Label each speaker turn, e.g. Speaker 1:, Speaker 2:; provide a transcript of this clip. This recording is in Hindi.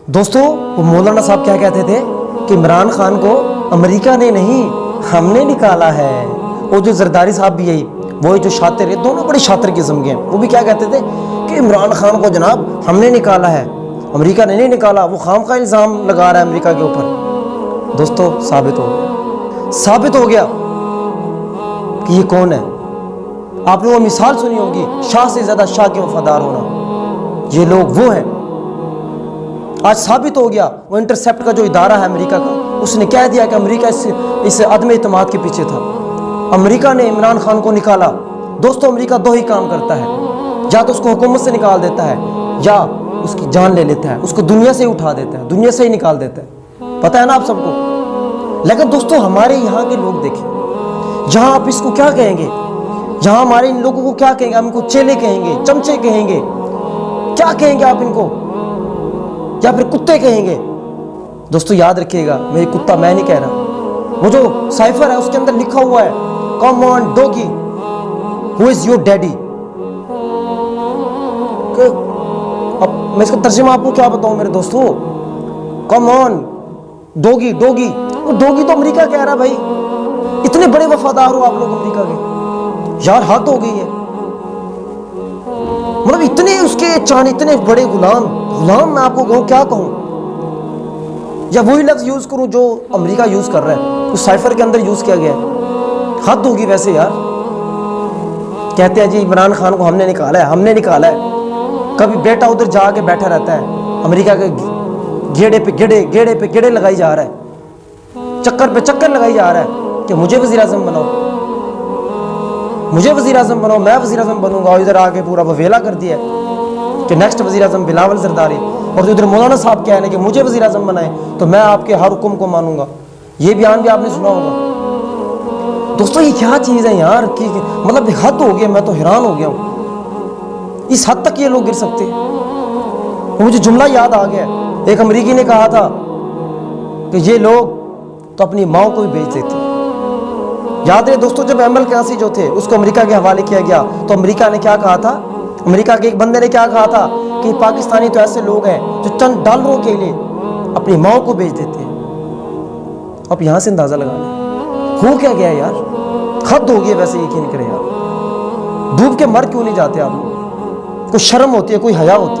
Speaker 1: दोस्तों वो मौलाना साहब क्या कहते थे कि इमरान खान को अमेरिका ने नहीं हमने निकाला है। वो जो जरदारी साहब भी यही, वो जो शातिर है, दोनों बड़े शातिर किस्म के हैं, वो भी क्या कहते थे कि इमरान खान को जनाब हमने निकाला है, अमेरिका ने नहीं निकाला। वो खाम का इल्ज़ाम लगा रहा है अमेरिका के ऊपर। दोस्तों साबित हो गया कि ये कौन है। आपने वो मिसाल सुनी होगी, शाह से ज़्यादा शाह के वफादार होना। ये लोग वो हैं। आज साबित हो गया। वो इंटरसेप्ट का जो इदारा है अमेरिका का, उसने कह दिया कि अमेरिका इस अदम इत्मीनाद के पीछे था। अमेरिका ने इमरान खान को निकाला। दोस्तों अमेरिका दो ही काम करता है, या तो उसको हुकूमत से निकाल देता है या उसकी जान ले लेता है, उसको दुनिया से ही उठा देता है, दुनिया से ही निकाल देता है। पता है ना आप सबको। लेकिन दोस्तों हमारे यहाँ के लोग देखें, जहाँ आप इसको क्या कहेंगे, जहाँ हमारे इन लोगों को क्या कहेंगे, हम इनको चेले कहेंगे, चमचे कहेंगे, क्या कहेंगे आप इनको, या फिर कुत्ते कहेंगे। दोस्तों याद रखिएगा, मेरी कुत्ता मैं नहीं कह रहा। वो जो साइफर है उसके अंदर लिखा हुआ है come on doggy who is your daddy. अब मैं इसका तर्जुमा आपको क्या बताऊं मेरे दोस्तों। कम ऑन डॉगी, वो डॉगी तो अमेरिका कह रहा भाई। इतने बड़े वफादार हो आप लोग अमेरिका के, यार हद हो गई है। मतलब इतने उसके चांद, इतने बड़े गुलाम मैं आपको कहूँ क्या कहूँ, या वही लफ्ज यूज करूँ जो अमेरिका यूज कर रहा है, उस साइफर के अंदर यूज किया गया है। हद होगी वैसे यार। कहते हैं जी इमरान खान को हमने निकाला है। कभी बेटा उधर जाके बैठा रहता है, अमेरिका के गेड़े पे गेड़े लगाई जा रहा है, चक्कर पे चक्कर लगाई जा रहा है कि मुझे वज़ीर आज़म बनाओ, मैं वज़ीर आज़म बनूंगा। और इधर आके पूरा ववेला कर दिया कि नेक्स्ट वज़ीर आज़म बिलावल ज़रदारी। और उधर मौलाना साहब क्या है कि मुझे वज़ीर आज़म बनाए तो मैं आपके हर हुक्म को मानूंगा। ये बयान भी आपने सुना होगा। दोस्तों ये क्या चीज़ है यार कि मतलब हद हो गया। मैं तो हैरान हो गया हूँ, इस हद तक ये लोग गिर सकते हैं। मुझे जुमला याद आ गया, एक अमरीकी ने कहा था कि ये लोग तो अपनी माँ को भी बेच देते हैं। याद है दोस्तों, जब एमएल क्लासी जो थे उसको अमेरिका के हवाले किया गया तो अमेरिका ने क्या कहा था, अमेरिका के एक बंदे ने क्या कहा था कि पाकिस्तानी तो ऐसे लोग हैं जो चंद डॉलरों के लिए अपनी माँ को बेच देते हैं। अब यहाँ से अंदाजा लगा लें हो क्या गया यार। हद हो गई वैसे, यकीन करें यार। डूब के मर क्यों नहीं जाते आप लोग? कोई शर्म होती है, कोई हया होती है।